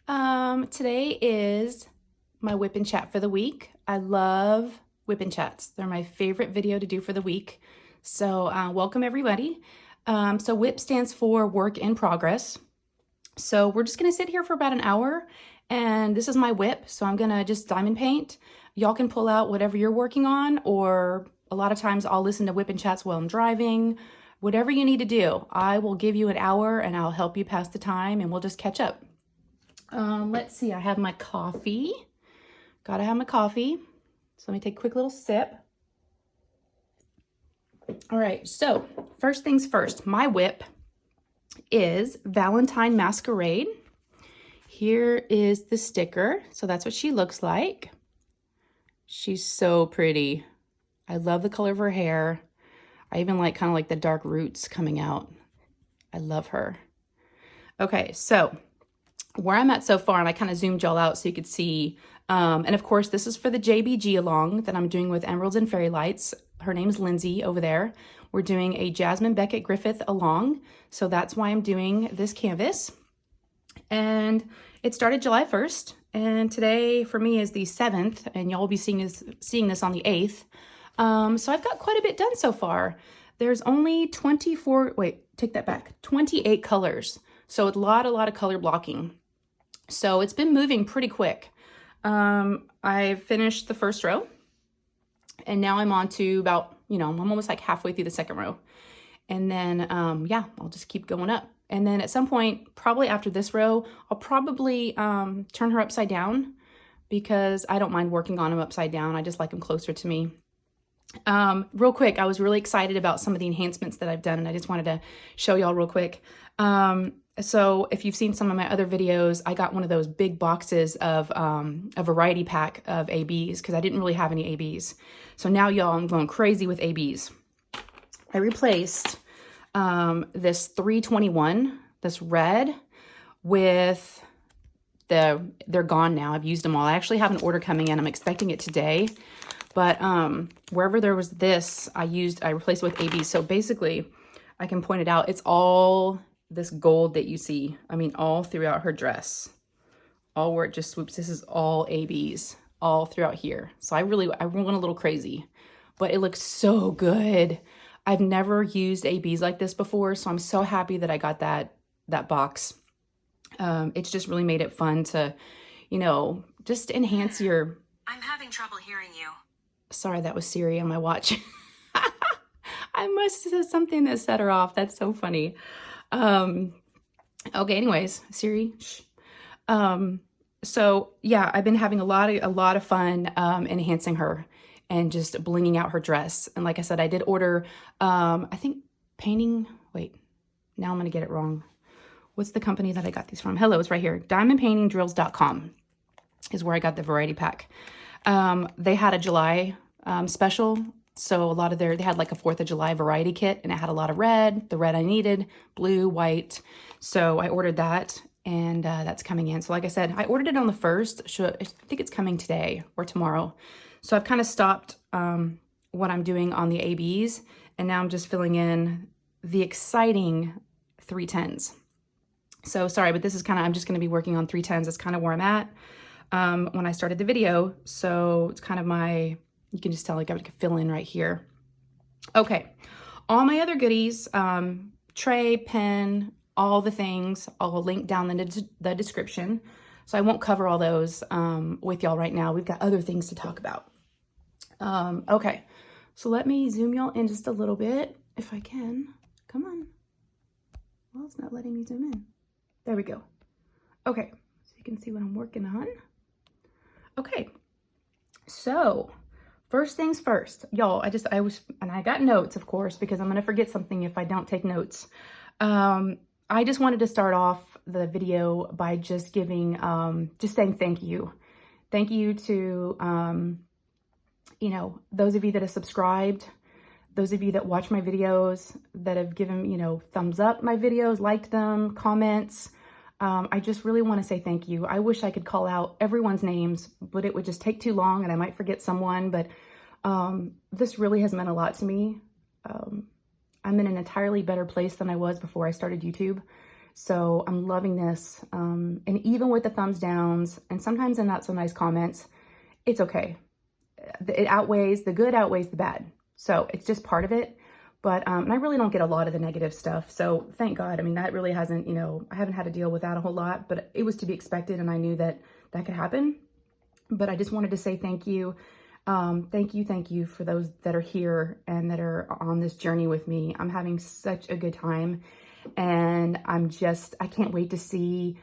Today is my whip and chat for the week. I love whip and chats. They're my favorite video to do for the week. So welcome everybody. So whip stands for work in progress. So we're just gonna sit here for about an hour, and this is my whip. So I'm gonna just diamond paint. Y'all can pull out whatever you're working on, or a lot of times I'll listen to whip and chats while I'm driving. Whatever you need to do, I will give you an hour and I'll help you pass the time and we'll just catch up. Let's see, I have my coffee. Gotta have my coffee. So let me take a quick little sip. All right, so first things first, my whip is Valentine Masquerade. Here is the sticker. So that's what she looks like. She's so pretty. I love the color of her hair. I even like kind of like the dark roots coming out. I love her. Okay, so where I'm at so far, and I kind of zoomed y'all out so you could see. And of course, this is for the JBG along that I'm doing with Emeralds and Fairy Lights. Her name's Lindsay over there. We're doing a Jasmine Beckett Griffith along. So that's why I'm doing this canvas. And it started July 1st. And today for me is the 7th, and y'all will be seeing this on the 8th. So I've got quite a bit done so far. There's only 28 colors. So a lot of color blocking. So it's been moving pretty quick. I finished the first row and now I'm on to about, I'm almost like halfway through the second row. And then, yeah, I'll just keep going up. And then at some point, probably after this row, I'll probably turn her upside down because I don't mind working on them upside down. I just like them closer to me. Real quick, I was really excited about some of the enhancements that I've done, and I just wanted to show y'all real quick. So if you've seen some of my other videos, I got one of those big boxes of a variety pack of ABs because I didn't really have any ABs. So now y'all, I'm going crazy with ABs. I replaced this 321, this red, with they're gone now. I've used them all. I actually have an order coming in. I'm expecting it today. But wherever there was this, I replaced it with ABs. So basically, I can point it out. It's all this gold that you see. I mean, all throughout her dress. All where it just swoops. This is all ABs. All throughout here. So I went a little crazy. But it looks so good. I've never used ABs like this before. So I'm so happy that I got that box. It's just really made it fun to, just enhance your... I'm having trouble hearing you. Sorry, that was Siri on my watch. I must have said something that set her off. That's so funny. Okay, anyways, Siri. Shh. So yeah, I've been having a lot of fun enhancing her and just blinging out her dress. And like I said, I did order, I think painting. Wait, now I'm gonna get it wrong. What's the company that I got these from? Hello, it's right here. DiamondPaintingDrills.com is where I got the variety pack. They had a July special, so they had like a 4th of July variety kit, and it had a lot of red, the red I needed, blue, white. So I ordered that, and that's coming in. So like I said, I ordered it on the 1st. I think it's coming today or tomorrow. So I've kind of stopped what I'm doing on the ABs, and now I'm just filling in the exciting 310s. So sorry, but this is I'm just going to be working on 310s. That's kind of where I'm at. When I started the video. So it's kind of you can just tell like I could fill in right here. Okay. All my other goodies, tray, pen, all the things, I'll link down in the description. So I won't cover all those with y'all right now. We've got other things to talk about. Okay. So let me zoom y'all in just a little bit if I can. Come on. Well, it's not letting me zoom in. There we go. Okay. So you can see what I'm working on. Okay, so first things first, y'all, I got notes, of course, because I'm going to forget something if I don't take notes. I just wanted to start off the video by just saying thank you. Thank you to, those of you that have subscribed, those of you that watch my videos, that have given, thumbs up my videos, liked them, comments. I just really want to say thank you. I wish I could call out everyone's names, but it would just take too long and I might forget someone. But this really has meant a lot to me. I'm in an entirely better place than I was before I started YouTube. So I'm loving this. And even with the thumbs downs and sometimes the not so nice comments, it's okay. The good outweighs the bad. So it's just part of it. But, and I really don't get a lot of the negative stuff. So thank God. I mean, that really hasn't, I haven't had to deal with that a whole lot, but it was to be expected. And I knew that that could happen. But I just wanted to say thank you. Thank you for those that are here and that are on this journey with me. I'm having such a good time. And I can't wait to see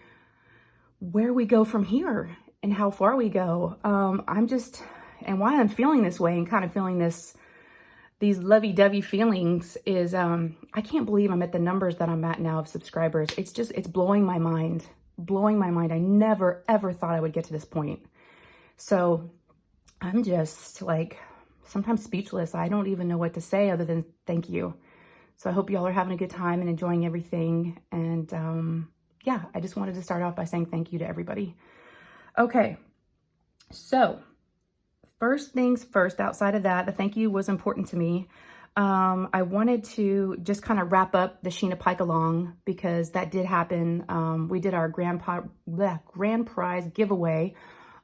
where we go from here and how far we go. And why I'm feeling this way and kind of feeling these lovey-dovey feelings is, I can't believe I'm at the numbers that I'm at now of subscribers. It's blowing my mind. I never, ever thought I would get to this point. So I'm just like, sometimes speechless. I don't even know what to say other than thank you. So I hope y'all are having a good time and enjoying everything. And yeah, I just wanted to start off by saying thank you to everybody. Okay, so first things first, outside of that, the thank you was important to me. I wanted to just kind of wrap up the Sheena Pike Along because that did happen. We did our grand prize giveaway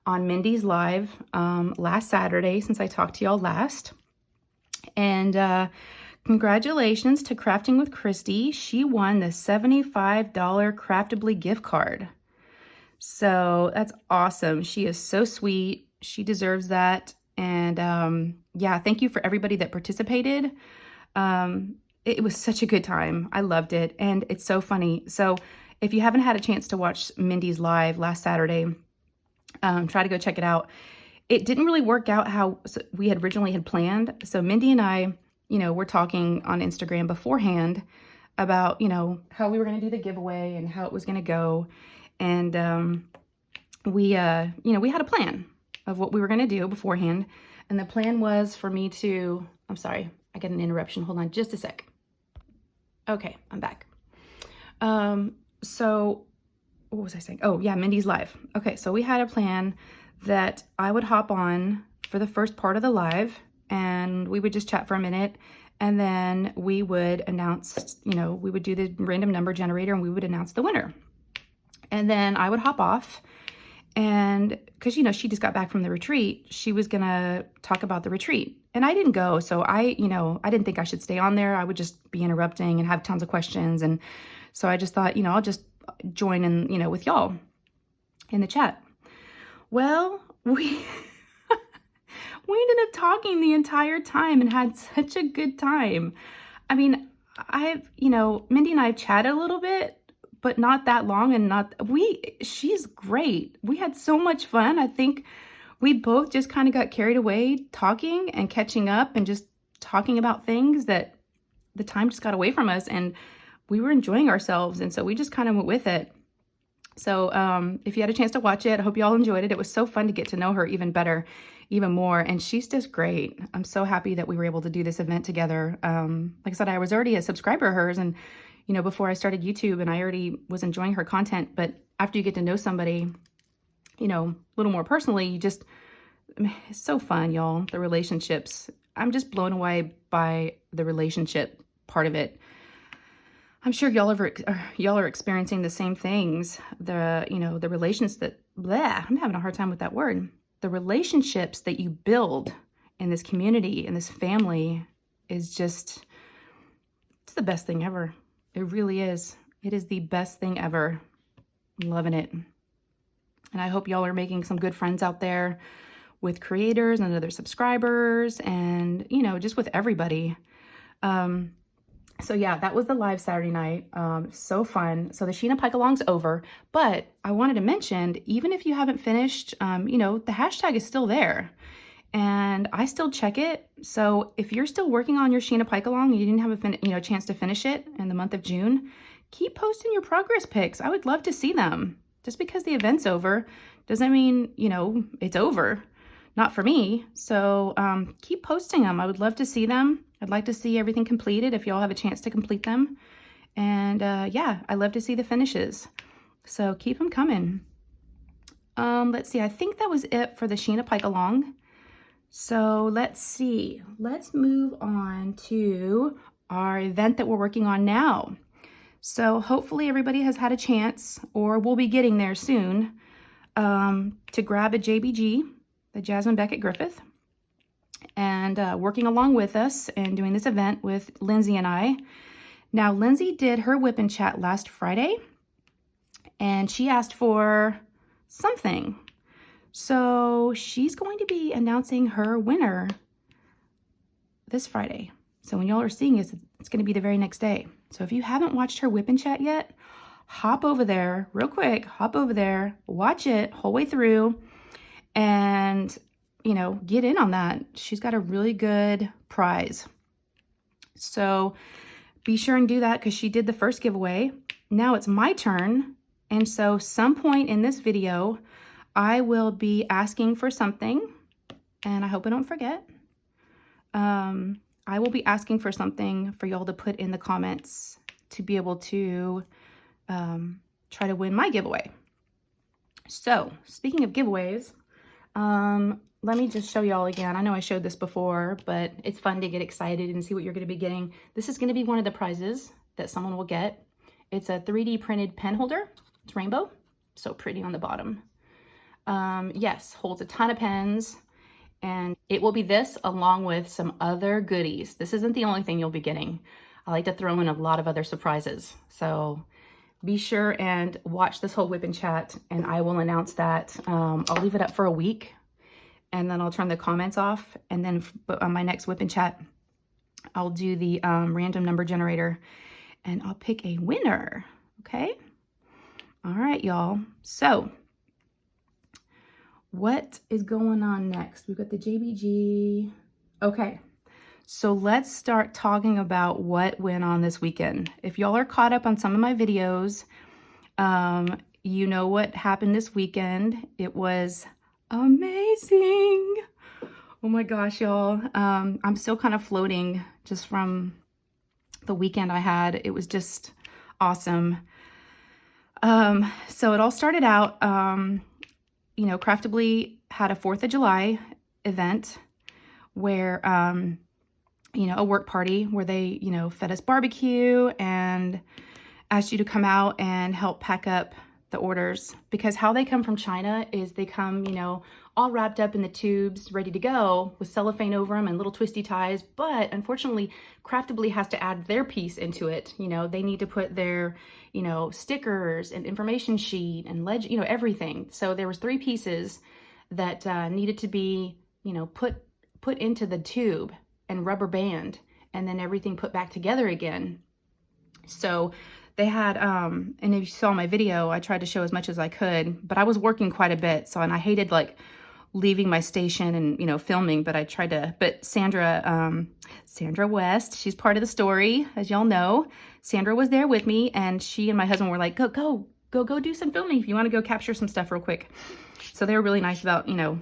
on Mindy's Live last Saturday since I talked to y'all last. And congratulations to Crafting with Christy. She won the $75 Craftably gift card. So that's awesome. She is so sweet. She deserves that. And yeah, thank you for everybody that participated. It was such a good time. I loved it. And it's so funny. So if you haven't had a chance to watch Mindy's Live last Saturday, try to go check it out. It didn't really work out how we had originally planned. So Mindy and I, we're talking on Instagram beforehand about, how we were going to do the giveaway and how it was going to go. And we had a plan of what we were going to do beforehand. And the plan was for me to, I'm sorry, I got an interruption. Hold on just a sec. Okay, I'm back. So what was I saying? Oh yeah, Mindy's Live. Okay, so we had a plan that I would hop on for the first part of the live and we would just chat for a minute. And then we would announce, we would do the random number generator and we would announce the winner. And then I would hop off. And because, she just got back from the retreat, she was going to talk about the retreat. And I didn't go. So I didn't think I should stay on there. I would just be interrupting and have tons of questions. And so I just thought, I'll just join in, with y'all in the chat. Well, we ended up talking the entire time and had such a good time. I mean, Mindy and I chatted a little bit, but not that long, and she's great. We had so much fun. I think we both just kind of got carried away talking and catching up and just talking about things that the time just got away from us and we were enjoying ourselves. And so we just kind of went with it. So if you had a chance to watch it, I hope you all enjoyed it. It was so fun to get to know her even better, even more. And she's just great. I'm so happy that we were able to do this event together. Like I said, I was already a subscriber of hers and before I started YouTube, and I already was enjoying her content. But after you get to know somebody, a little more personally, it's so fun, y'all. The relationships. I'm just blown away by the relationship part of it. I'm sure y'all are experiencing the same things. The relations I'm having a hard time with that word. The relationships that you build in this community, in this family is it's the best thing ever. It really is. It is the best thing ever. I'm loving it. And I hope y'all are making some good friends out there with creators and other subscribers and, just with everybody. So yeah, that was the live Saturday night. So fun. So the Sheena Pike Along's over, but I wanted to mention, even if you haven't finished, the hashtag is still there. And I still check it. So if you're still working on your Sheena Pike Along and you didn't have a chance to finish it in the month of June, keep posting your progress pics. I would love to see them. Just because the event's over doesn't mean, it's over. Not for me. So keep posting them. I would love to see them. I'd like to see everything completed if y'all have a chance to complete them. And yeah, I love to see the finishes. So keep them coming. Let's see. I think that was it for the Sheena Pike Along. So let's see, let's move on to our event that we're working on now. So hopefully everybody has had a chance, or will be getting there soon, to grab a JBG, the Jasmine Beckett Griffith, and working along with us and doing this event with Lindsay and I. Now, Lindsay did her whip and chat last Friday, and she asked for something. So she's going to be announcing her winner this Friday. So when y'all are seeing this, it's going to be the very next day. So if you haven't watched her whip and chat yet, hop over there real quick, hop over there, watch it whole way through, and, you know, get in on that. She's got a really good prize. So be sure and do that because she did the first giveaway. Now it's my turn. And so some point in this video, I will be asking for something, and I hope I don't forget. I will be asking for something for y'all to put in the comments to be able to try to win my giveaway. So speaking of giveaways, let me just show y'all again. I know I showed this before, but it's fun to get excited and see what you're going to be getting. This is going to be one of the prizes that someone will get. It's a 3D printed pen holder. It's rainbow. So pretty on the bottom. Yes, holds a ton of pens. And it will be this along with some other goodies. This isn't the only thing you'll be getting. I like to throw in a lot of other surprises. So be sure and watch this whole whip and chat, and I will announce that. I'll leave it up for a week, and then I'll turn the comments off. And then on my next whip and chat, I'll do the random number generator, and I'll pick a winner. Okay? All right, y'all. So what is going on next? We've got the JBG. Okay, so let's start talking about what went on this weekend. If y'all are caught up on some of my videos, you know what happened this weekend. It was amazing. Oh my gosh, y'all. I'm still kind of floating just from the weekend I had. It was just awesome. So it all started out, you know, Craftably had a 4th of July event where, you know, a work party where they, you know, fed us barbecue and asked you to come out and help pack up the orders, because how they come from China is they come, you know, all wrapped up in the tubes, ready to go with cellophane over them and little twisty ties. But unfortunately, Craftably has to add their piece into it. You know, they need to put their, you know, stickers and information sheet and you know, everything. So there was 3 pieces that needed to be, you know, put into the tube and rubber band, and then everything put back together again. So they had, and if you saw my video, I tried to show as much as I could, but I was working quite a bit. So, and I hated like leaving my station and, you know, filming, but I tried to, but Sandra West, she's part of the story, as y'all know. Sandra was there with me, and she and my husband were like, go do some filming if you want to go capture some stuff real quick. So they were really nice about, you know,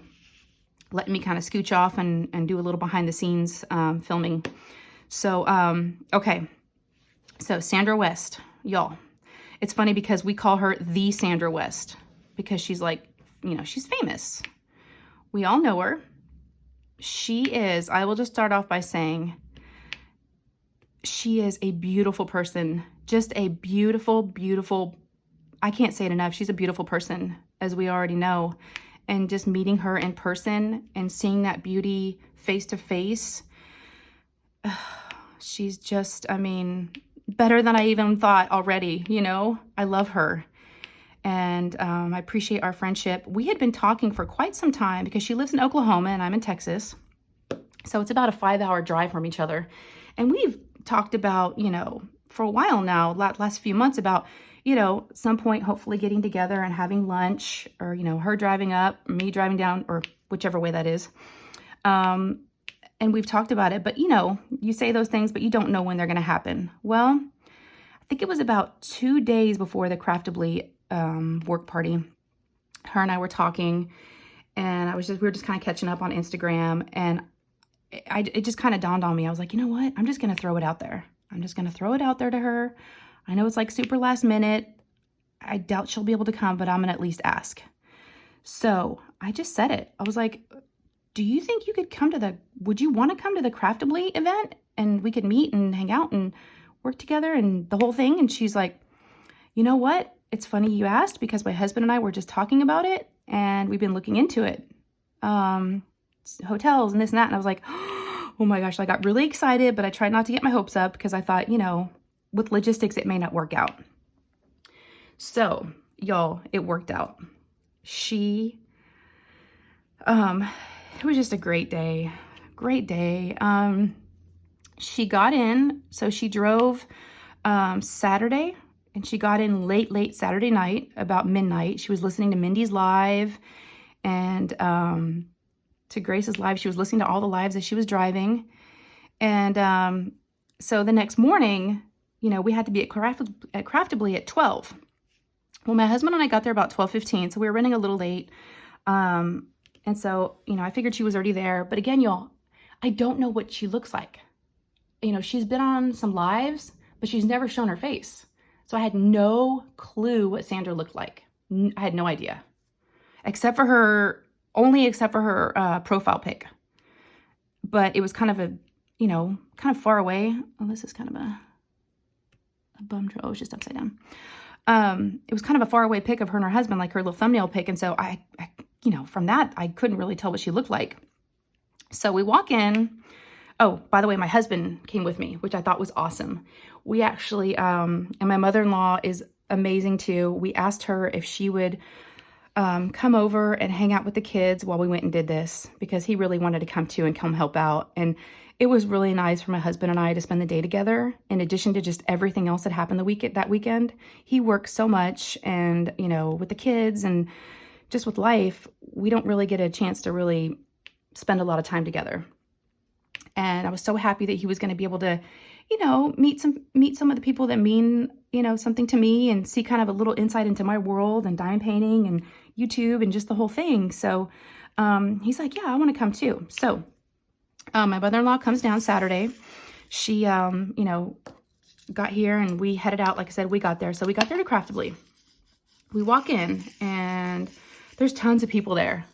letting me kind of scooch off and do a little behind the scenes filming. So, okay. So Sandra West, y'all, it's funny because we call her the Sandra West because she's like, you know, she's famous. We all know her. She is, I will just start off by saying, she is a beautiful person. Just a beautiful, beautiful, I can't say it enough. She's a beautiful person, as we already know. And just meeting her in person and seeing that beauty face to face, she's just, I mean, better than I even thought already, you know? I love her. And I appreciate our friendship. We had been talking for quite some time because she lives in Oklahoma and I'm in Texas. So it's about a 5-hour drive from each other. And we've talked about, you know, for a while now, last few months about, you know, some point hopefully getting together and having lunch, or, you know, her driving up, me driving down, or whichever way that is. And we've talked about it, but, you know, you say those things, but you don't know when they're going to happen. Well, I think it was about 2 days before the Craftably work party, her and I were talking, and we were just kind of catching up on Instagram, and it just kind of dawned on me. I was like, you know what? I'm just going to throw it out there. I'm just going to throw it out there to her. I know it's like super last minute. I doubt she'll be able to come, but I'm going to at least ask. So I just said it. I was like, do you think you could come would you want to come to the Craftably event and we could meet and hang out and work together and the whole thing? And she's like, you know what? It's funny you asked because my husband and I were just talking about it and we've been looking into it. Hotels and this and that. And I was like, oh my gosh, I got really excited, but I tried not to get my hopes up because I thought, with logistics, it may not work out. So y'all, it worked out. It was just a great day. Great day. She got in, so she drove Saturday, and she got in late Saturday night, about midnight. She was listening to Mindy's live and to Grace's live. She was listening to all the lives as she was driving. And so the next morning, we had to be at Craftably at 12. Well, my husband and I got there about 12:15, so we were running a little late. And so, I figured she was already there. But again, y'all, I don't know what she looks like. She's been on some lives, but she's never shown her face. So I had no clue what Sandra looked like. I had no idea. Except for her profile pic. But it was kind of kind of far away. Oh, this is kind of a bum drill. Oh, it's just upside down. It was kind of a far away pic of her and her husband, like her little thumbnail pic. And so I from that, I couldn't really tell what she looked like. So we walk in. Oh, by the way, my husband came with me, which I thought was awesome. We actually, and my mother-in-law is amazing too. We asked her if she would come over and hang out with the kids while we went and did this, because he really wanted to come too and come help out. And it was really nice for my husband and I to spend the day together. In addition to just everything else that happened that weekend, he works so much, and with the kids and just with life, we don't really get a chance to really spend a lot of time together. And I was so happy that he was going to be able to, meet some of the people that mean, something to me, and see kind of a little insight into my world and diamond painting and YouTube and just the whole thing. So he's like, yeah, I want to come too. So my mother-in-law comes down Saturday. She, got here and we headed out. Like I said, we got there. So we got there to Craftably. We walk in and there's tons of people there.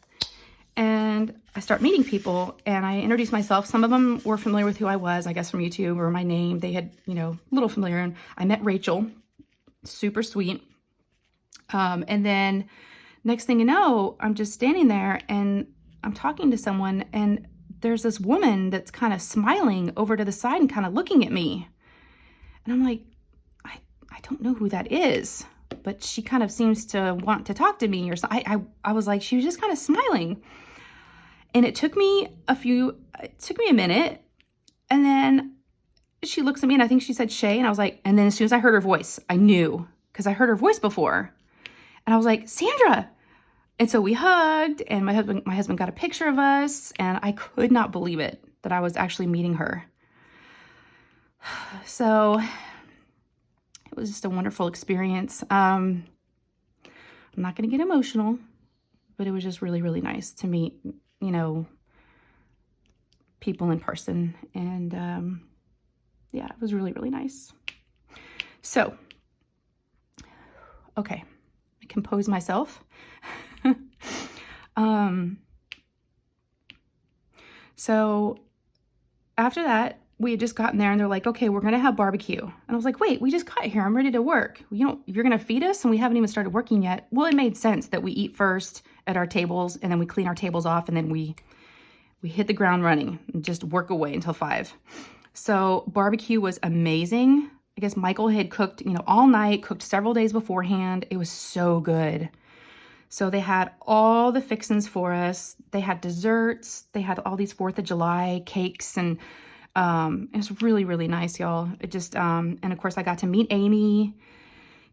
And I start meeting people and I introduce myself. Some of them were familiar with who I was, I guess from YouTube, or my name. They had, a little familiar. And I met Rachel, super sweet. And then next thing you know, I'm just standing there and I'm talking to someone, and there's this woman that's kind of smiling over to the side and kind of looking at me. And I'm like, I don't know who that is, but she kind of seems to want to talk to me or something. I was like, she was just kind of smiling. And it took me a minute, and then she looks at me and I think she said Shay, and I was like, and then as soon as I heard her voice, I knew, because I heard her voice before, and I was like, Sandra. And so we hugged, and my husband got a picture of us, and I could not believe it that I was actually meeting her. So it was just a wonderful experience. I'm not going to get emotional, but it was just really, really nice to meet, people in person. And yeah, it was really, really nice. So, okay, I compose myself. So after that, we had just gotten there and they're like, okay, we're going to have barbecue. And I was like, wait, we just got here. I'm ready to work. You're going to feed us and we haven't even started working yet. Well, it made sense that we eat first at our tables and then we clean our tables off, and then we hit the ground running and just work away until 5. So barbecue was amazing. I guess Michael had cooked, all night, cooked several days beforehand. It was so good. So they had all the fixings for us. They had desserts. They had all these 4th of July cakes, and it was really, really nice, y'all. It just, and of course I got to meet Amy,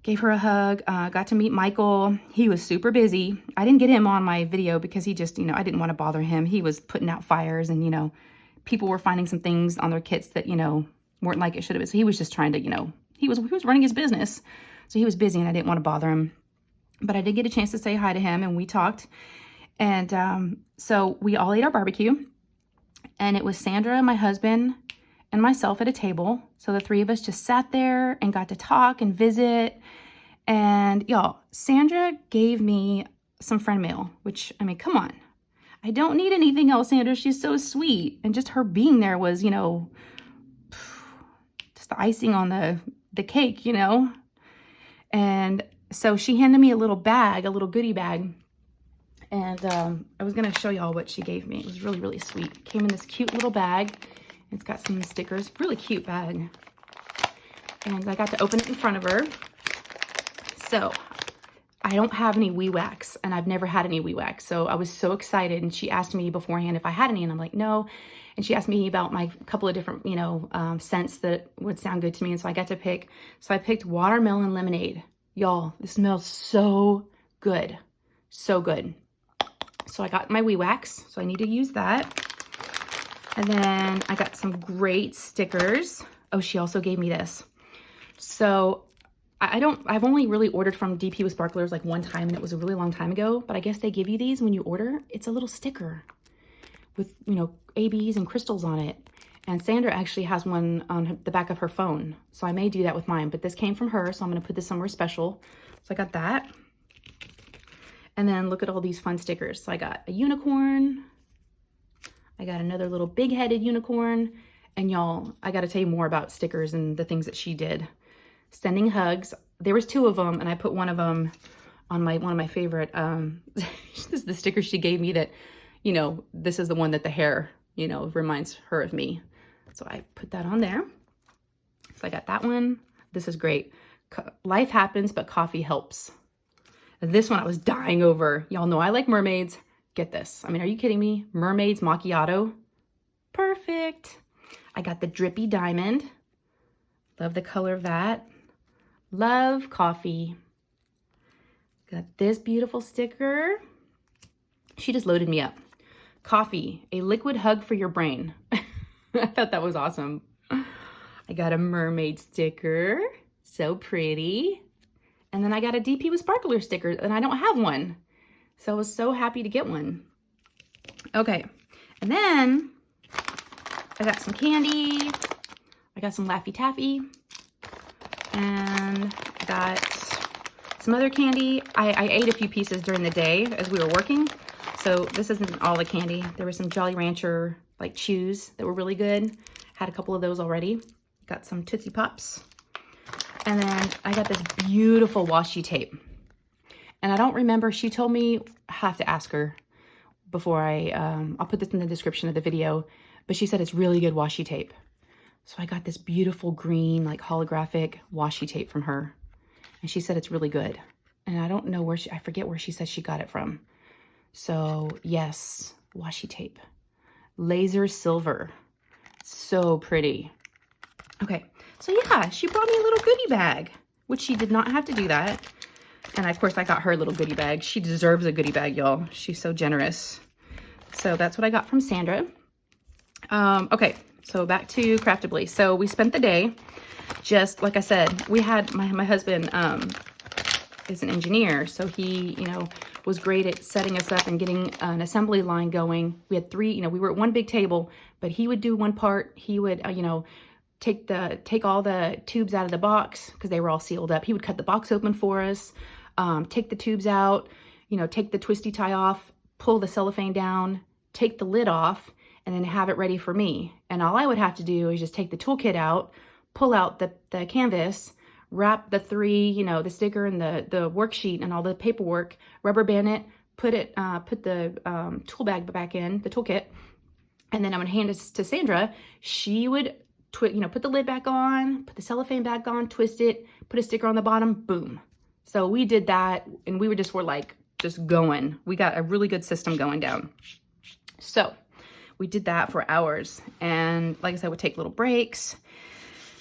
gave her a hug, got to meet Michael. He was super busy. I didn't get him on my video because he just, I didn't want to bother him. He was putting out fires, and, people were finding some things on their kits that, weren't like it should have been. So he was just trying to, he was running his business. So he was busy and I didn't want to bother him. But I did get a chance to say hi to him, and we talked. And so we all ate our barbecue, and it was Sandra, my husband, and myself at a table. So the 3 of us just sat there and got to talk and visit. And y'all, Sandra gave me some friend mail, which, I mean, come on. I don't need anything else, Sandra. She's so sweet. And just her being there was, just the icing on the cake, you know? And so she handed me a little bag, a little goodie bag. And I was going to show y'all what she gave me. It was really, really sweet. It came in this cute little bag. It's got some stickers. Really cute bag. And I got to open it in front of her. So I don't have any Wee Wax, and I've never had any Wee Wax. So I was so excited, and she asked me beforehand if I had any, and I'm like, no. And she asked me about my couple of different, you know, scents that would sound good to me, and so I got to pick. So I picked Watermelon Lemonade. Y'all, this smells so good. So good. So I got my Wee Wax, so I need to use that. And then I got some great stickers. Oh, she also gave me this. So I've only really ordered from DP with Sparklers like one time, and it was a really long time ago, but I guess they give you these when you order. It's a little sticker with, you know, ABs and crystals on it. And Sandra actually has one on the back of her phone. So I may do that with mine, but this came from her, so I'm going to put this somewhere special. So I got that. And then look at all these fun stickers. So I got a unicorn. I got another little big-headed unicorn. And y'all, I got to tell you more about stickers and the things that she did. Sending hugs. There was 2 of them, and I put one of them on one of my favorite. This is the sticker she gave me that, you know, this is the one that the hair, you know, reminds her of me. So I put that on there. So I got that one. This is great. Life happens, but coffee helps. And this one I was dying over. Y'all know I like mermaids. Get this. I mean, are you kidding me? Mermaids macchiato. Perfect. I got the drippy diamond. Love the color of that. Love coffee. Got this beautiful sticker. She just loaded me up. Coffee, a liquid hug for your brain. I thought that was awesome. I got a mermaid sticker. So pretty. And then I got a DP with Sparkler sticker, and I don't have one. So I was so happy to get one. Okay. And then I got some candy. I got some Laffy Taffy. And I got some other candy. I ate a few pieces during the day as we were working. So this isn't all the candy. There was some Jolly Rancher like chews that were really good. Had a couple of those already. Got some Tootsie Pops. And then I got this beautiful washi tape. And I don't remember, she told me, I have to ask her before I'll put this in the description of the video, but she said it's really good washi tape. So I got this beautiful green, like holographic washi tape from her. And she said it's really good. And I don't know where I forget where she said she got it from. So yes, washi tape. Laser silver. So pretty. Okay, so yeah, she brought me a little goodie bag, which she did not have to do that. And of course I got her little goodie bag. She deserves a goodie bag, y'all. She's so generous. So that's what I got from Sandra. Okay, so back to Craftably. So we spent the day, just like I said, we had my husband is an engineer, so he, you know, was great at setting us up and getting an assembly line going. We had 3, you know, we were at one big table, but he would do one part. He would, you know, take all the tubes out of the box because they were all sealed up. He would cut the box open for us, take the tubes out, you know, take the twisty tie off, pull the cellophane down, take the lid off, and then have it ready for me. And all I would have to do is just take the toolkit out, pull out the canvas, wrap the 3, you know, the sticker and the worksheet and all the paperwork, rubber band it, put the tool bag back in, the toolkit, and then I'm gonna hand it to Sandra. She would, you know, put the lid back on, put the cellophane back on, twist it, put a sticker on the bottom, boom. So we did that, and we were like just going. We got a really good system going down. So we did that for hours, and like I said, we'd take little breaks.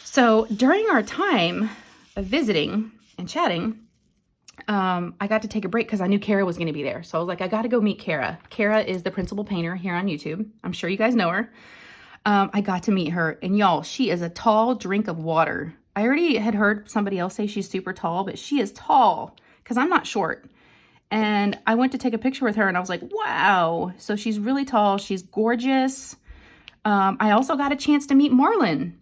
So during our time of visiting and chatting, I got to take a break because I knew Kara was going to be there. So I was like, I got to go meet Kara. Kara is the principal painter here on YouTube. I'm sure you guys know her. I got to meet her, and y'all, she is a tall drink of water. I already had heard somebody else say she's super tall, but she is tall because I'm not short. And I went to take a picture with her, and I was like, wow. So she's really tall. She's gorgeous. I also got a chance to meet Marlon.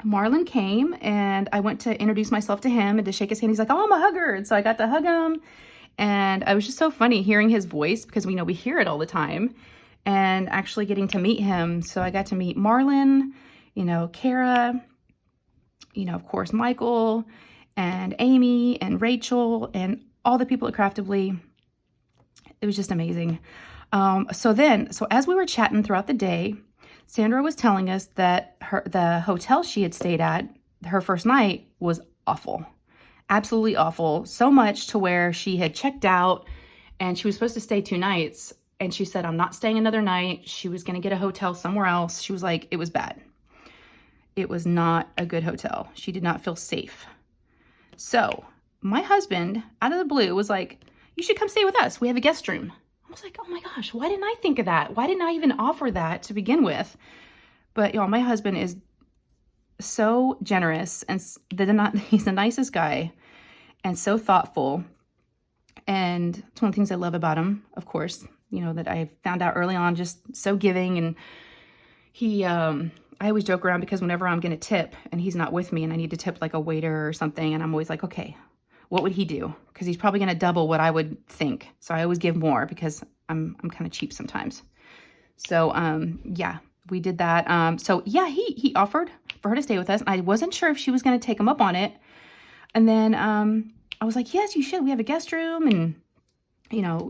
Marlon came, and I went to introduce myself to him and to shake his hand. He's like, oh, I'm a hugger. And so I got to hug him. And it was just so funny hearing his voice because we know we hear it all the time, and actually getting to meet him. So I got to meet Marlon, you know, Kara, of course, Michael and Amy and Rachel and all the people at Craftably. It was just amazing. So as we were chatting throughout the day, Sandra was telling us that the hotel she had stayed at her first night was awful. Absolutely awful. So much to where she had checked out and she was supposed to stay 2 nights. And she said, I'm not staying another night. She was going to get a hotel somewhere else. She was like, it was bad. It was not a good hotel. She did not feel safe. So my husband, out of the blue, was like, you should come stay with us. We have a guest room. I was like, oh my gosh, why didn't I think of that? Why didn't I even offer that to begin with? But y'all, my husband is so generous and he's the nicest guy and so thoughtful. And it's one of the things I love about him, of course, that I found out early on, just so giving. And he, I always joke around because whenever I'm going to tip and he's not with me and I need to tip like a waiter or something, and I'm always like, okay, what would he do? Because he's probably going to double what I would think. So I always give more because I'm kind of cheap sometimes. So, yeah, we did that. So yeah, he offered for her to stay with us. I wasn't sure if she was going to take him up on it. And then, I was like, yes, you should. We have a guest room and,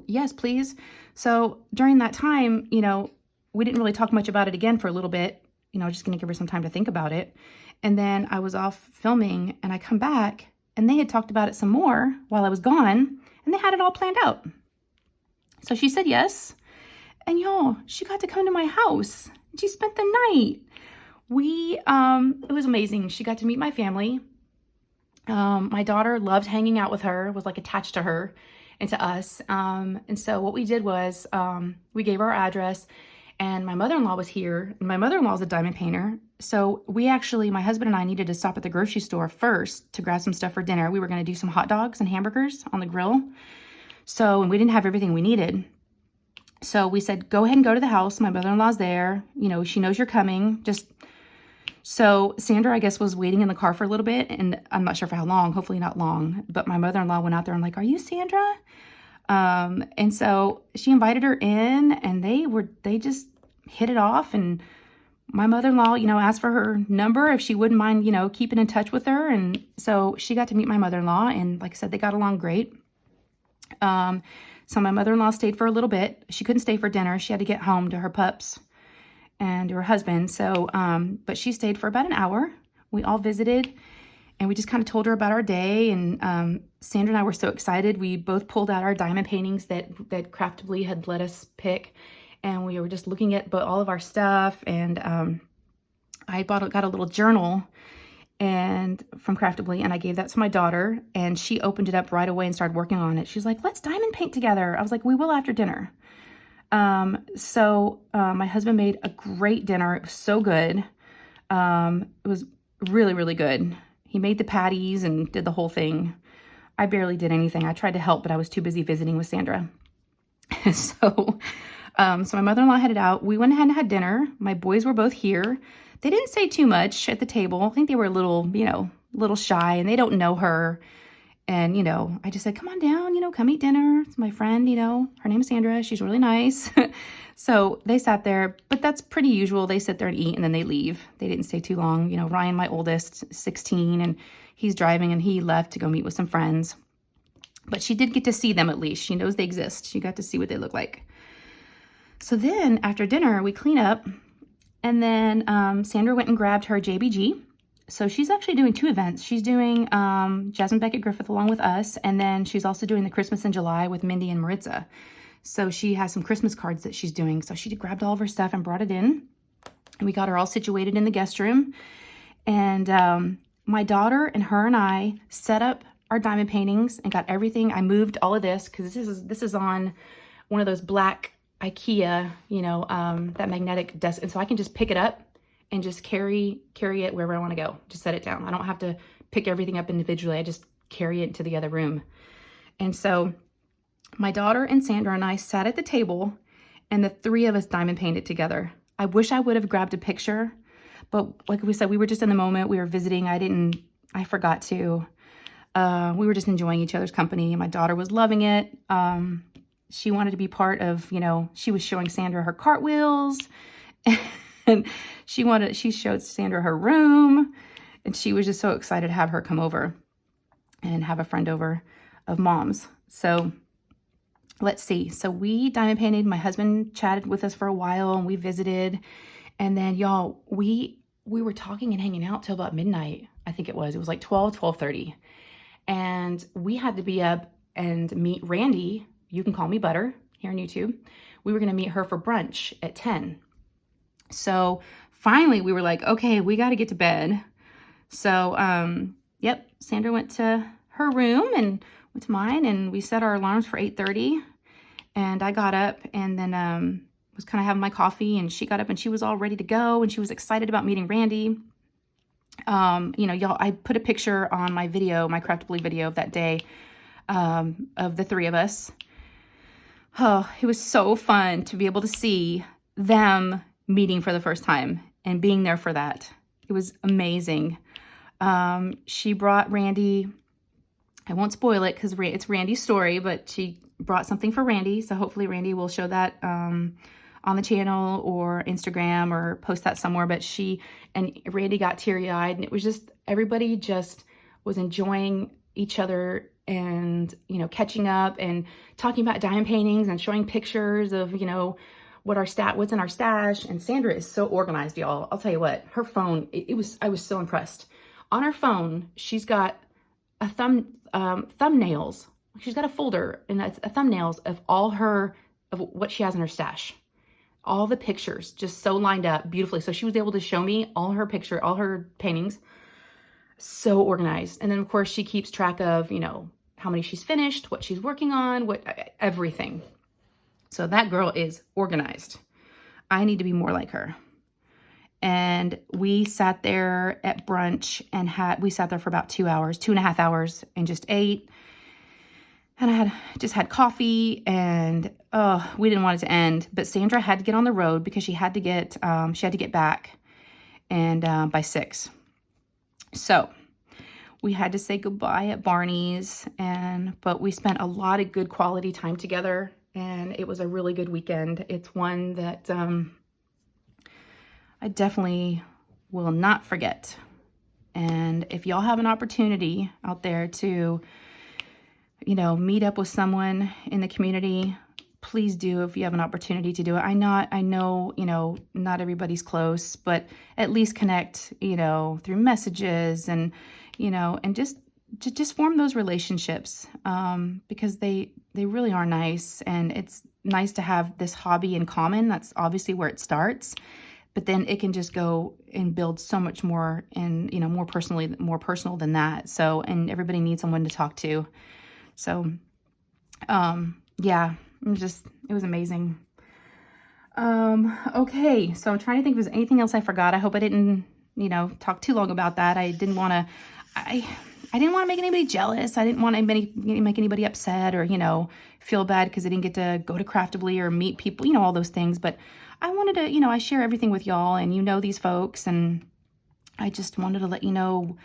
yes, please. So during that time, we didn't really talk much about it again for a little bit, just going to give her some time to think about it. And then I was off filming and I come back and they had talked about it some more while I was gone and they had it all planned out. So she said yes. And y'all, she got to come to my house. She spent the night. It was amazing. She got to meet my family. My daughter loved hanging out with her, was like attached to her and to us. And so what we did was, we gave her our address and my mother-in-law was here. My mother-in-law is a diamond painter. So my husband and I needed to stop at the grocery store first to grab some stuff for dinner. We were going to do some hot dogs and hamburgers on the grill. And we didn't have everything we needed. So we said, go ahead and go to the house. My mother-in-law's there. She knows you're coming. So Sandra, I guess, was waiting in the car for a little bit, and I'm not sure for how long, hopefully not long, but my mother-in-law went out there and like, are you Sandra? And so she invited her in and they just hit it off. And my mother-in-law, asked for her number if she wouldn't mind, keeping in touch with her. And so she got to meet my mother-in-law and like I said, they got along great. So my mother-in-law stayed for a little bit. She couldn't stay for dinner. She had to get home to her pups and her husband. So, but she stayed for about an hour. We all visited and we just kind of told her about our day. And Sandra and I were so excited. We both pulled out our diamond paintings that Craftably had let us pick. And we were just looking at all of our stuff. And I got a little journal from Craftably, and I gave that to my daughter. And she opened it up right away and started working on it. She's like, let's diamond paint together. I was like, we will after dinner. My husband made a great dinner. It was so good. It was really, really good. He made the patties and did the whole thing. I barely did anything. I tried to help, but I was too busy visiting with Sandra. So my mother-in-law headed out. We went ahead and had dinner. My boys were both here. They didn't say too much at the table. I think they were a little shy and they don't know her. And, I just said, come on down, come eat dinner. It's my friend, her name is Sandra. She's really nice. So they sat there, but that's pretty usual. They sit there and eat and then they leave. They didn't stay too long. Ryan, my oldest, 16, and he's driving and he left to go meet with some friends. But she did get to see them at least. She knows they exist. She got to see what they look like. So then after dinner, we clean up and then Sandra went and grabbed her JBG. So she's actually doing 2 events. She's doing Jasmine Beckett Griffith along with us, and then she's also doing the Christmas in July with Mindy and Maritza. So she has some Christmas cards that she's doing. So she grabbed all of her stuff and brought it in. And we got her all situated in the guest room. And my daughter and her and I set up our diamond paintings and got everything. I moved all of this because this is on one of those black IKEA, that magnetic desk. And so I can just pick it up and just carry it wherever I want to go. Just set it down. I don't have to pick everything up individually. I just carry it to the other room. And so my daughter and Sandra and I sat at the table and the 3 of us diamond painted together. I wish I would have grabbed a picture, but like we said, we were just in the moment. We were visiting. I forgot to. We were just enjoying each other's company. My daughter was loving it. She wanted to be part of, she was showing Sandra her cartwheels and she showed Sandra her room. And she was just so excited to have her come over and have a friend over of mom's. So let's see. So we diamond painted. My husband chatted with us for a while and we visited. And then y'all, we were talking and hanging out till about midnight. I think it was like 12:30. And we had to be up and meet Randy. You can call me Butter here on YouTube. We were going to meet her for brunch at 10. So finally we were like, okay, we got to get to bed. So, yep, Sandra went to her room and went to mine, and we set our alarms for 8:30. And I got up and then was kind of having my coffee, and she got up and she was all ready to go, and she was excited about meeting Randy. You know, y'all, I put a picture on my video, my Craftibly video of that day, of the three of us. Oh, it was so fun to be able to see them meeting for the first time and being there for that. It was amazing. She brought Randy, I won't spoil it because it's Randy's story, but she brought something for Randy. So hopefully Randy will show that on the channel or Instagram or post that somewhere. But Randy got teary-eyed, and it was just, everybody just was enjoying each other and, you know, catching up and talking about diamond paintings and showing pictures of, you know, what's in our stash. And Sandra is so organized, y'all. I'll tell you what, her phone, I was so impressed. On her phone, she's got a thumbnails. She's got a folder and a thumbnails of of what she has in her stash. All the pictures just so lined up beautifully. So she was able to show me all her paintings. So organized. And then of course she keeps track of, you know, how many she's finished, what she's working on, everything. So that girl is organized. I need to be more like her. And we sat there at brunch and we sat there for about 2.5 hours, and just ate. And I just had coffee, and we didn't want it to end. But Sandra had to get on the road because she had to get back and by 6. So we had to say goodbye at Barney's, but we spent a lot of good quality time together, and it was a really good weekend. It's one that I definitely will not forget. And if y'all have an opportunity out there to, you know, meet up with someone in the community, please do if you have an opportunity to do it. I know, you know, not everybody's close, but at least connect, you know, through messages and, you know, and just form those relationships, because they really are nice, and it's nice to have this hobby in common. That's obviously where it starts, but then it can just go and build so much more, and, you know, more personal than that. So, and everybody needs someone to talk to. So, yeah, it was amazing. Okay, so I'm trying to think if there's anything else I forgot. I hope I didn't, you know, talk too long about that. I didn't want to make anybody jealous. I didn't want to make anybody upset or, you know, feel bad because I didn't get to go to Craftibly or meet people, you know, all those things. But I wanted to, you know, I share everything with y'all, and you know these folks, and I just wanted to let you know,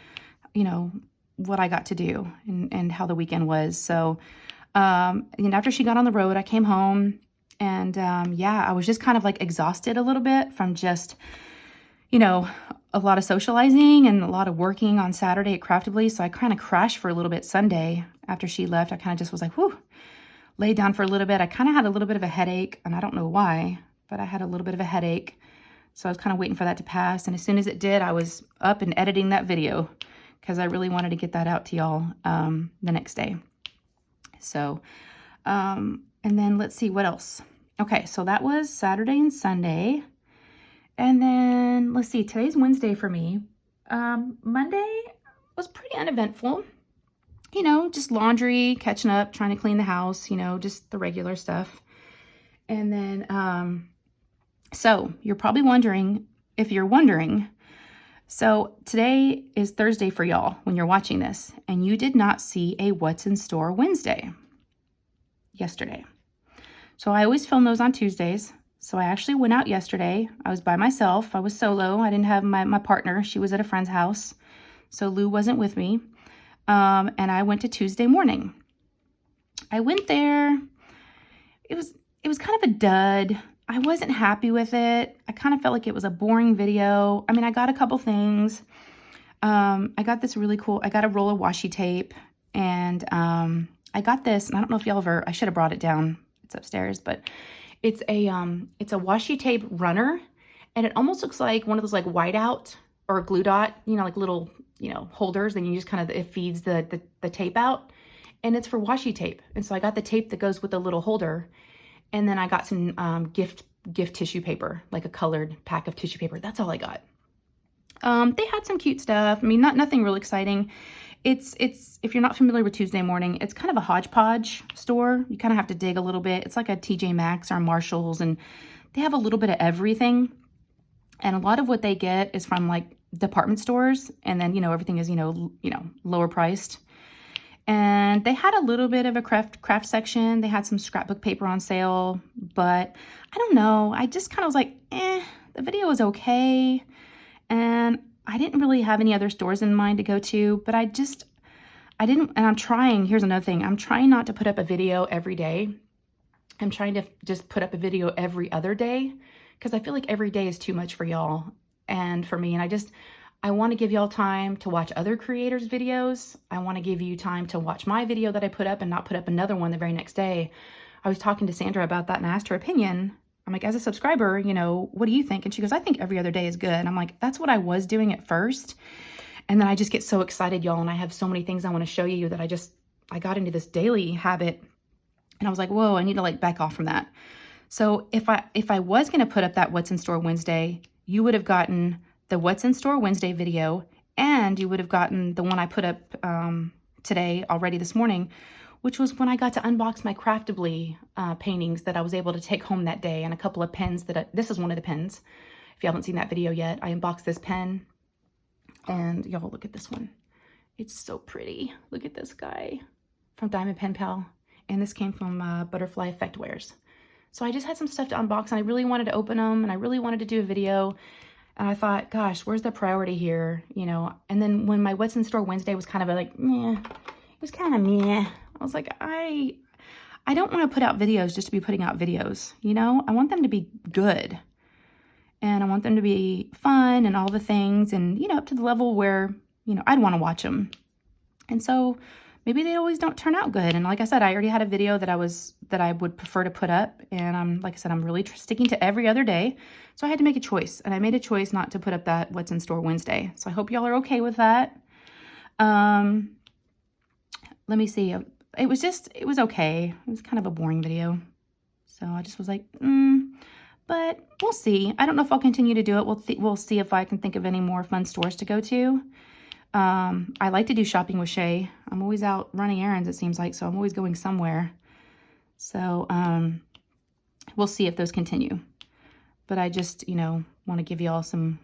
what I got to do and how the weekend was. So, and after she got on the road, I came home, and yeah, I was just kind of like exhausted a little bit from just, you know, a lot of socializing and a lot of working on Saturday at Craftibly. So I kind of crashed for a little bit Sunday after she left. I kind of just was like, whew, laid down for a little bit. I kind of had a little bit of a headache, and I don't know why, but I had a little bit of a headache. So I was kind of waiting for that to pass. And as soon as it did, I was up and editing that video because I really wanted to get that out to y'all the next day. So, and then let's see what else. Okay, so that was Saturday and Sunday. And then let's see, today's Wednesday for me. Monday was pretty uneventful. You know, just laundry, catching up, trying to clean the house, you know, just the regular stuff. And then, so you're probably wondering, if you're wondering, so today is Thursday for y'all when you're watching this, and you did not see a What's in Store Wednesday yesterday. So I always film those on Tuesdays. So I actually went out yesterday. I was by myself. I was solo. I didn't have my partner. She was at a friend's house. So Lou wasn't with me. And I went to Tuesday morning. I went there. It was kind of a dud. I wasn't happy with it. I kind of felt like it was a boring video. I mean, I got a couple things. I got this really cool, I got a roll of washi tape, and I got this, and I don't know if y'all ever, I should have brought it down. It's upstairs, but it's a washi tape runner, and it almost looks like one of those like whiteout or glue dot, you know, like little, you know, holders, and you just kind of, it feeds the tape out, and it's for washi tape. And so I got the tape that goes with the little holder, and then I got some gift tissue paper, like a colored pack of tissue paper. That's all I got. They had some cute stuff. I mean, nothing real exciting. It's if you're not familiar with Tuesday Morning, it's kind of a hodgepodge store. You kind of have to dig a little bit. It's like a TJ Maxx or Marshall's, and they have a little bit of everything. And a lot of what they get is from like department stores, and then, you know, everything is, you know, lower priced. And they had a little bit of a craft section. They had some scrapbook paper on sale, but I don't know. I just kind of was like, the video was okay. And I didn't really have any other stores in mind to go to, but I didn't, and I'm trying, here's another thing. I'm trying not to put up a video every day. I'm trying to just put up a video every other day, because I feel like every day is too much for y'all and for me. And I want to give y'all time to watch other creators' videos. I want to give you time to watch my video that I put up and not put up another one the very next day. I was talking to Sandra about that and I asked her opinion. I'm like, as a subscriber, you know, what do you think? And she goes, I think every other day is good. And I'm like, that's what I was doing at first. And then I just get so excited, y'all. And I have so many things I want to show you that I got into this daily habit. And I was like, whoa, I need to like back off from that. So if I was going to put up that What's in Store Wednesday, you would have gotten the What's in Store Wednesday video, and you would have gotten the one I put up today already this morning, which was when I got to unbox my Craftably paintings that I was able to take home that day, and a couple of pens this is one of the pens. If you haven't seen that video yet, I unboxed this pen, and y'all look at this one. It's so pretty. Look at this guy from Diamond Pen Pal, and this came from Butterfly Effect Wares. So I just had some stuff to unbox, and I really wanted to open them, and I really wanted to do a video. And I thought, gosh, where's the priority here? You know, and then when my What's in Store Wednesday was kind of like, meh, it was kind of meh. I was like, I don't want to put out videos just to be putting out videos, you know? I want them to be good. And I want them to be fun and all the things, and, you know, up to the level where, you know, I'd want to watch them. And so maybe they always don't turn out good. And like I said, I already had a video that I would prefer to put up. And like I said, I'm really sticking to every other day. So I had to make a choice. And I made a choice not to put up that What's in Store Wednesday. So I hope y'all are okay with that. Let me see. It was okay. It was kind of a boring video. So I just was like, but we'll see. I don't know if I'll continue to do it. We'll see if I can think of any more fun stores to go to. I like to do shopping with Shay. I'm always out running errands, it seems like, so I'm always going somewhere. So, we'll see if those continue. But I just, you know, want to give you all some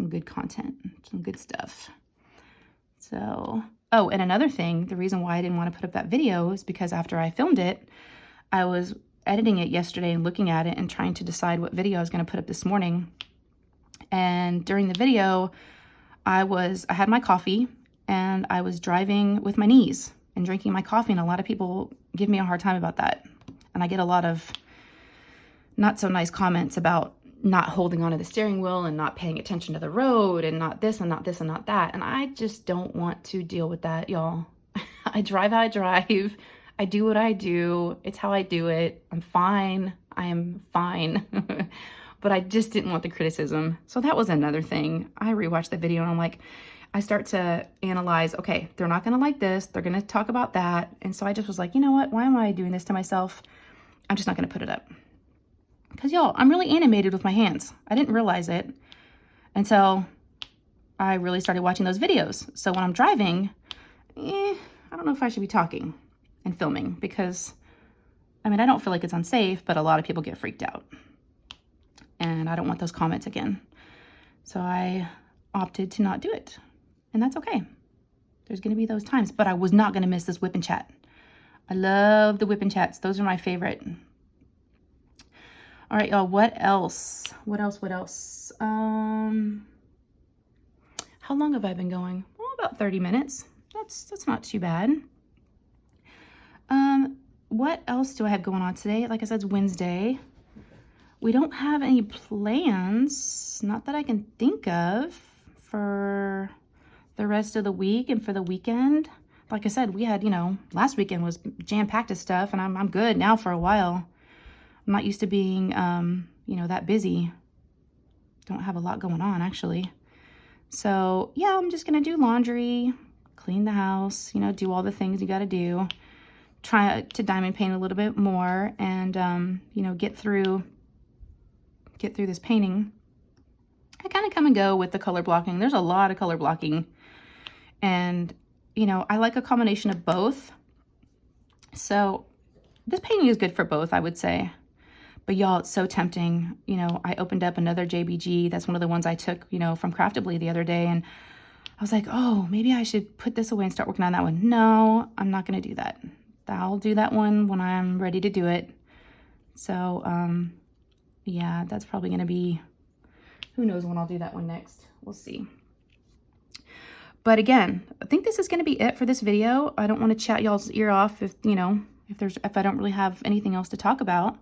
good content, some good stuff. So, oh, and another thing, the reason why I didn't want to put up that video is because after I filmed it, I was editing it yesterday and looking at it and trying to decide what video I was going to put up this morning. And during the video, I had my coffee and I was driving with my knees and drinking my coffee, and a lot of people give me a hard time about that. And I get a lot of not so nice comments about not holding onto the steering wheel and not paying attention to the road and not this and not this and not that. And I just don't want to deal with that, y'all. I drive how I drive. I do what I do. It's how I do it. I'm fine. I am fine. But I just didn't want the criticism. So that was another thing. I rewatched the video and I'm like, I start to analyze, okay, they're not going to like this. They're going to talk about that. And so I just was like, you know what? Why am I doing this to myself? I'm just not going to put it up. Because y'all, I'm really animated with my hands. I didn't realize it until I really started watching those videos. So when I'm driving, I don't know if I should be talking and filming, because, I mean, I don't feel like it's unsafe, but a lot of people get freaked out. And I don't want those comments again. So I opted to not do it. And that's okay. There's going to be those times. But I was not going to miss this whip and chat. I love the whip and chats. Those are my favorite. All right, y'all. What else? What else? How long have I been going? Well, about 30 minutes. That's not too bad. What else do I have going on today? Like I said, it's Wednesday. We don't have any plans, not that I can think of, for the rest of the week and for the weekend. Like I said, we had, last weekend was jam-packed of stuff, and I'm good now for a while. I'm not used to being, that busy. Don't have a lot going on, actually. So, yeah, I'm just going to do laundry, clean the house, do all the things you got to do. Try to diamond paint a little bit more and, get through this painting. I kind of come and go with the color blocking. There's a lot of color blocking. And, I like a combination of both. So this painting is good for both, I would say. But y'all, it's so tempting. I opened up another JBG. That's one of the ones I took, from Craftably the other day. And I was like, oh, maybe I should put this away and start working on that one. No, I'm not going to do that. I'll do that one when I'm ready to do it. So, yeah, that's probably going to be, who knows when I'll do that one next. We'll see. But again, I think this is going to be it for this video. I don't want to chat y'all's ear off if I don't really have anything else to talk about.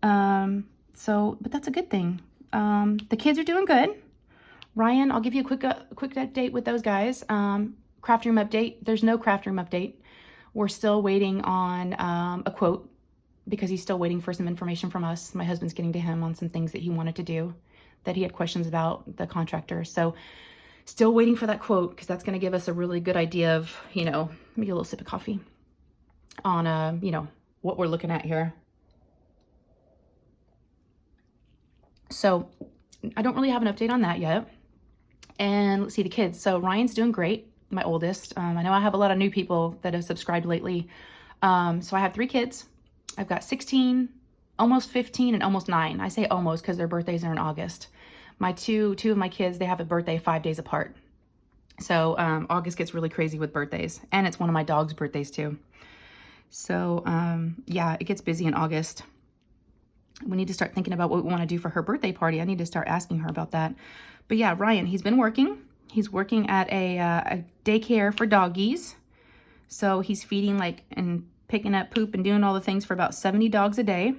But that's a good thing. The kids are doing good. Ryan, I'll give you a quick update with those guys. Craft room update. There's no craft room update. We're still waiting on a quote because he's still waiting for some information from us. My husband's getting to him on some things that he wanted to do that he had questions about, the contractor. So still waiting for that quote because that's going to give us a really good idea of, let me get a little sip of coffee on, what we're looking at here. So I don't really have an update on that yet. And let's see the kids. So Ryan's doing great, my oldest. I know I have a lot of new people that have subscribed lately. So I have 3 kids. I've got 16, almost 15, and almost 9. I say almost because their birthdays are in August. My two of my kids, they have a birthday 5 days apart. So August gets really crazy with birthdays. And it's one of my dog's birthdays too. So yeah, it gets busy in August. We need to start thinking about what we want to do for her birthday party. I need to start asking her about that. But yeah, Ryan, he's been working. He's working at a daycare for doggies. So he's feeding and picking up poop and doing all the things for about 70 dogs a day.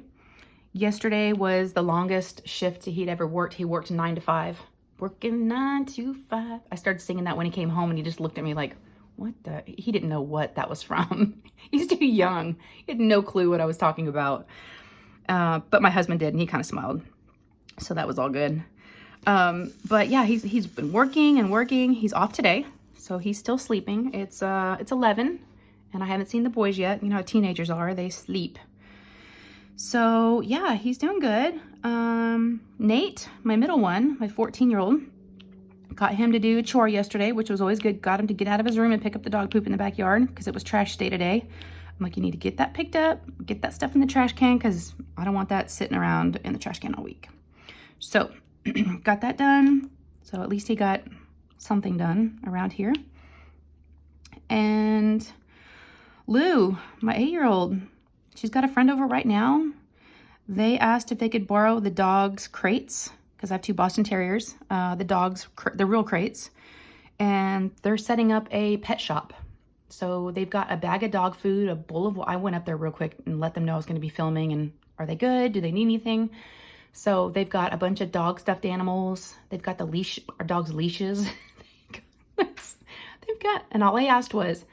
Yesterday was the longest shift he'd ever worked. He worked 9 to 5. Working 9 to 5. I started singing that when he came home and he just looked at me like, what the? He didn't know what that was from. He's too young. He had no clue what I was talking about. But my husband did, and he kind of smiled. So that was all good. But yeah, he's been working and working. He's off today, so he's still sleeping. It's 11, and I haven't seen the boys yet. You know how teenagers are, they sleep. So yeah, he's doing good. Nate, my middle one, my 14-year-old, got him to do a chore yesterday, which was always good. Got him to get out of his room and pick up the dog poop in the backyard because it was trash day today. I'm like, you need to get that picked up, get that stuff in the trash can because I don't want that sitting around in the trash can all week. So got that done. So at least he got something done around here. And Lou, my 8-year-old, she's got a friend over right now. They asked if they could borrow the dog's crates because I have 2 Boston Terriers, the real crates, and they're setting up a pet shop. So they've got a bag of dog food, a bowl of, I went up there real quick and let them know I was going to be filming and are they good? Do they need anything? So they've got a bunch of dog stuffed animals. They've got our dog's leashes. They've got, and all I asked was,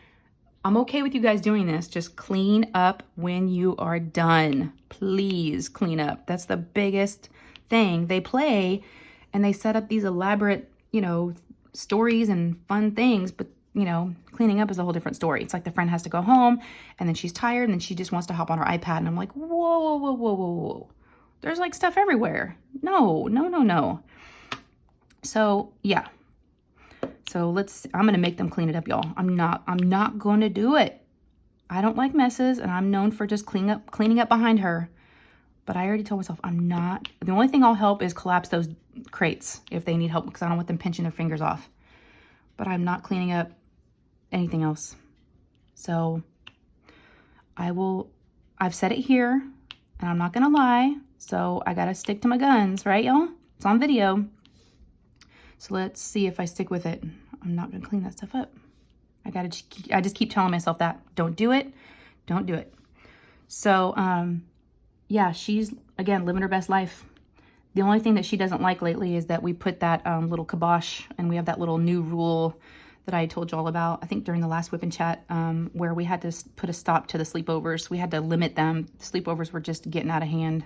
I'm okay with you guys doing this. Just clean up when you are done. Please clean up. That's the biggest thing. They play and they set up these elaborate, stories and fun things, but cleaning up is a whole different story. It's like the friend has to go home and then she's tired and then she just wants to hop on her iPad. And I'm like, whoa. There's like stuff everywhere. No. So yeah. So I'm going to make them clean it up, y'all. I'm not going to do it. I don't like messes and I'm known for just cleaning up behind her. But I already told myself the only thing I'll help is collapse those crates if they need help because I don't want them pinching their fingers off. But I'm not cleaning up anything else. So I've said it here and I'm not going to lie. So I got to stick to my guns, right, y'all? It's on video. So let's see if I stick with it. I'm not going to clean that stuff up. I just keep telling myself that. Don't do it. Don't do it. So, yeah, she's, again, living her best life. The only thing that she doesn't like lately is that we put that little kibosh and we have that little new rule that I told y'all about, I think during the last whip and chat, where we had to put a stop to the sleepovers. We had to limit them. The sleepovers were just getting out of hand.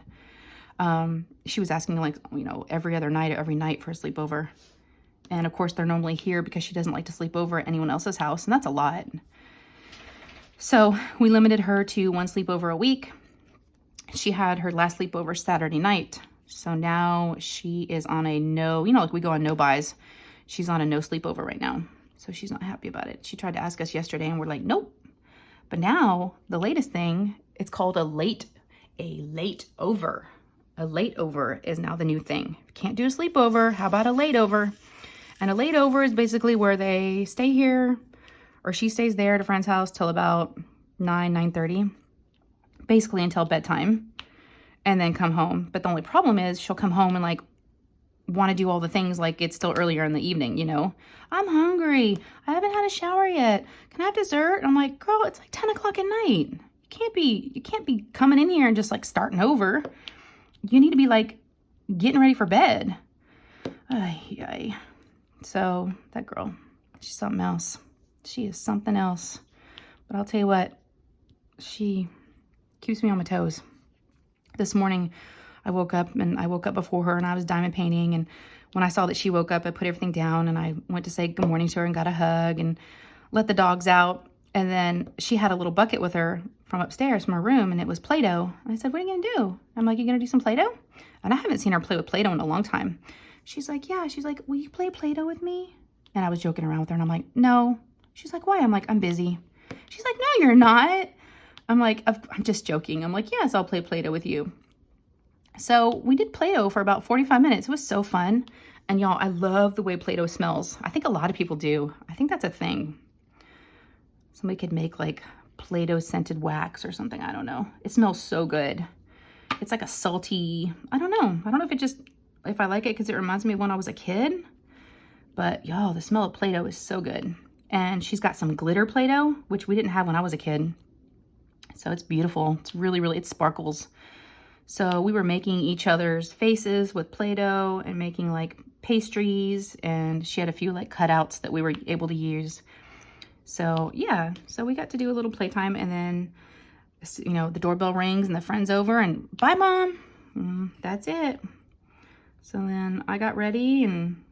She was asking like, you know, every other night or every night for a sleepover. And of course they're normally here because she doesn't like to sleep over at anyone else's house. And that's a lot. So we limited her to 1 sleepover a week. She had her last sleepover Saturday night. So now she is on a no, you know, like we go on no buys. She's on a no sleepover right now. So she's not happy about it. She tried to ask us yesterday and we're like, nope. But now the latest thing, it's called a late over. A late over is now the new thing. Can't do a sleepover. How about a late over? And a late over is basically where they stay here, or she stays there at a friend's house till about 9:30, basically until bedtime, and then come home. But the only problem is she'll come home and like want to do all the things like it's still earlier in the evening, you know. I'm hungry. I haven't had a shower yet. Can I have dessert? And I'm like, girl, it's like 10 o'clock at night. You can't be coming in here and just like starting over. You need to be like getting ready for bed. Ay. So that girl, she's something else. She is something else. But I'll tell you what, she keeps me on my toes. This morning, I woke up before her and I was diamond painting. And when I saw that she woke up, I put everything down and I went to say good morning to her and got a hug and let the dogs out. And then she had a little bucket with her from upstairs from her room, and it was Play-Doh. I said, what are you going to do? I'm like, you going to do some Play-Doh? And I haven't seen her play with Play-Doh in a long time. She's like, yeah. She's like, will you play Play-Doh with me? And I was joking around with her, and I'm like, no. She's like, why? I'm like, I'm busy. She's like, no, you're not. I'm like, I'm just joking. I'm like, yes, I'll play Play-Doh with you. So we did Play-Doh for about 45 minutes. It was so fun. And y'all, I love the way Play-Doh smells. I think a lot of people do. I think that's a thing. Somebody could make like Play-Doh scented wax or something. I don't know. It smells so good. It's like a salty, I don't know. I don't know if I like it because it reminds me of when I was a kid. But y'all, the smell of Play-Doh is so good. And she's got some glitter Play-Doh, which we didn't have when I was a kid. So it's beautiful. It's really, it sparkles. So we were making each other's faces with Play-Doh and making like pastries. And she had a few like cutouts that we were able to use. So yeah, so we got to do a little playtime, and then, you know, the doorbell rings and the friend's over and bye, Mom. That's it. So then I got ready and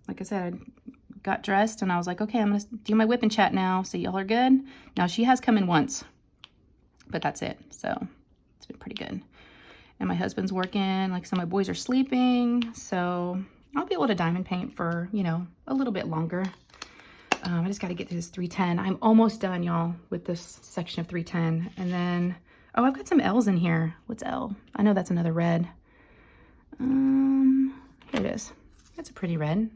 like I said, I got dressed and I was like, okay, I'm going to do my whip and chat now. So y'all are good. Now she has come in once, but that's it. So it's been pretty good. And my husband's working, like some of my boys are sleeping. So I'll be able to diamond paint for, you know, a little bit longer. I just got to get to this 310. I'm almost done, y'all, with this section of 310. And then, oh, I've got some L's in here. What's L? I know that's another red. Here it is. That's a pretty red.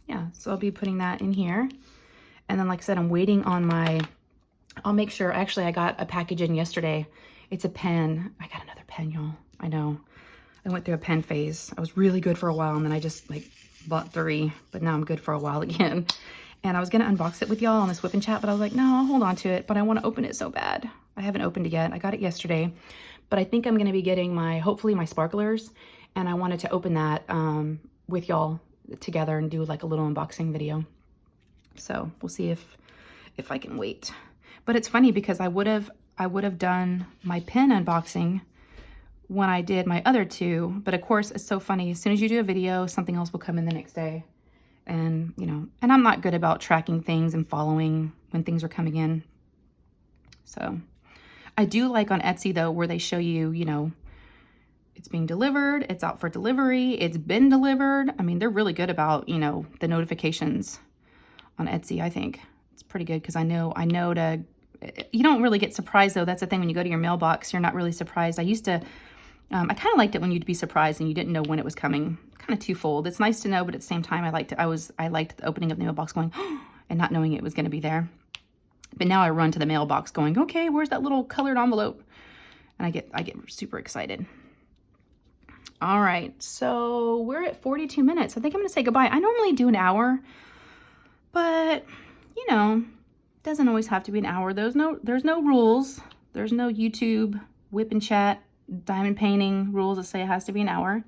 Yeah, so I'll be putting that in here. And then, like I said, I'm waiting on I'll make sure. Actually, I got a package in yesterday. It's a pen. I got another pen, y'all. I know. I went through a pen phase. I was really good for a while, and then I just, like, bought 3. But now I'm good for a while again. And I was going to unbox it with y'all on this whip and chat, but I was like, no, I'll hold on to it. But I want to open it so bad. I haven't opened it yet. I got it yesterday. But I think I'm going to be getting hopefully my sparklers. And I wanted to open that with y'all together and do like a little unboxing video. So we'll see if I can wait. But it's funny because I would have done my pen unboxing when I did my other 2. But of course, it's so funny. As soon as you do a video, something else will come in the next day. And, you know, and I'm not good about tracking things and following when things are coming in. So I do like on Etsy, though, where they show you, you know, it's being delivered, it's out for delivery, it's been delivered. I mean, they're really good about, you know, the notifications on Etsy, I think. It's pretty good because I know you don't really get surprised, though. That's the thing. When you go to your mailbox, you're not really surprised. I kind of liked it when you'd be surprised and you didn't know when it was coming. Kind of twofold. It's nice to know, but at the same time, I liked the opening of the mailbox going, oh, and not knowing it was going to be there. But now I run to the mailbox going, okay, where's that little colored envelope? And I get super excited. All right, so we're at 42 minutes. I think I'm going to say goodbye. I normally do an hour, but you know, it doesn't always have to be an hour. There's no rules. There's no YouTube whip and chat diamond painting rules that say it has to be an hour.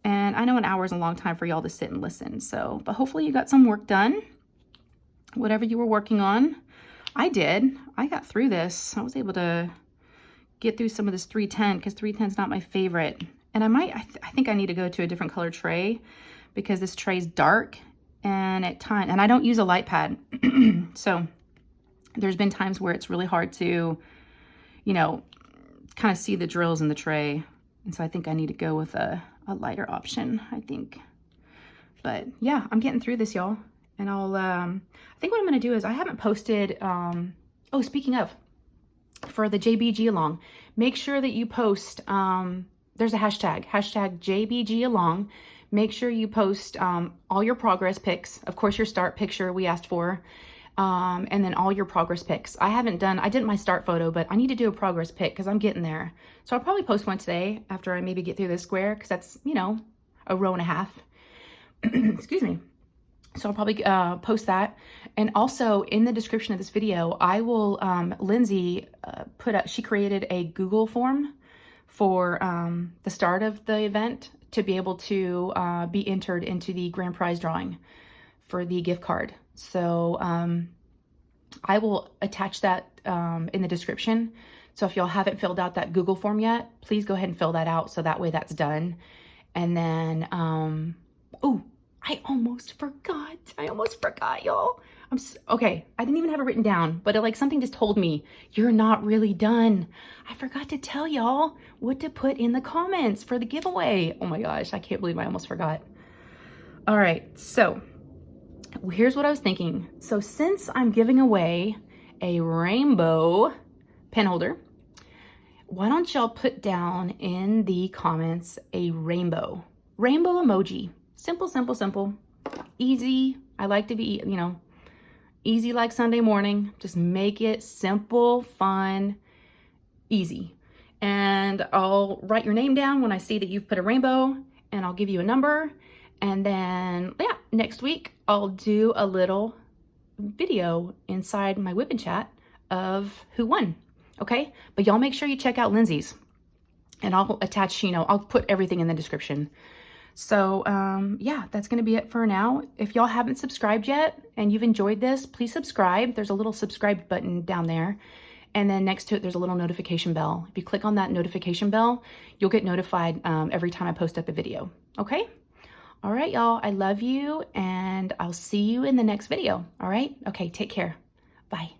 And I know an hour is a long time for y'all to sit and listen. So, but hopefully you got some work done. whatever you were working on. I did. I got through this. I was able to get through some of this 310 because 310 is not my favorite. And I think I need to go to a different color tray because this tray is dark and at times, and I don't use a light pad. So there's been times where it's really hard to, you know, kind of see the drills in the tray. And so I think I need to go with a lighter option, I think. But yeah, I'm getting through this, y'all. And I'll, I think what I'm going to do is I haven't posted, oh, speaking of, for the JBG along, make sure that you post, there's a hashtag JBG along. Make sure you post all your progress pics. Of course, your start picture we asked for, and then all your progress pics. I did my start photo, but I need to do a progress pic because I'm getting there. So I'll probably post one today after I maybe get through this square because that's, you know, a row and a half. Excuse me. So I'll probably post that. And also in the description of this video, I will, Lindsay she created a Google form for the start of the event to be able to be entered into the grand prize drawing for the gift card. So I will attach that in the description. So if y'all haven't filled out that Google form yet, please go ahead and fill that out so that way that's done. And then, oh, I almost forgot, y'all. Okay, I didn't even have it written down, but like something just told me, you're not really done. I forgot to tell y'all what to put in the comments for the giveaway. Oh my gosh, I can't believe I almost forgot. All right, so here's what I was thinking. So since I'm giving away a rainbow pen holder, why don't y'all put down in the comments a rainbow emoji. Simple, simple, simple, easy. I like to be, you know, easy like Sunday morning. Just make it simple, fun, easy. And I'll write your name down when I see that you've put a rainbow, and I'll give you a number. And then, yeah, next week I'll do a little video inside my Whip and Chat of who won, okay? But y'all make sure you check out Lindsay's. And I'll attach, you know, I'll put everything in the description. So, yeah, that's going to be it for now. If y'all haven't subscribed yet and you've enjoyed this, please subscribe. There's a little subscribe button down there. And then next to it, there's a little notification bell. If you click on that notification bell, you'll get notified every time I post up a video. Okay? All right, y'all. I love you, and I'll see you in the next video. All right? Okay, take care. Bye.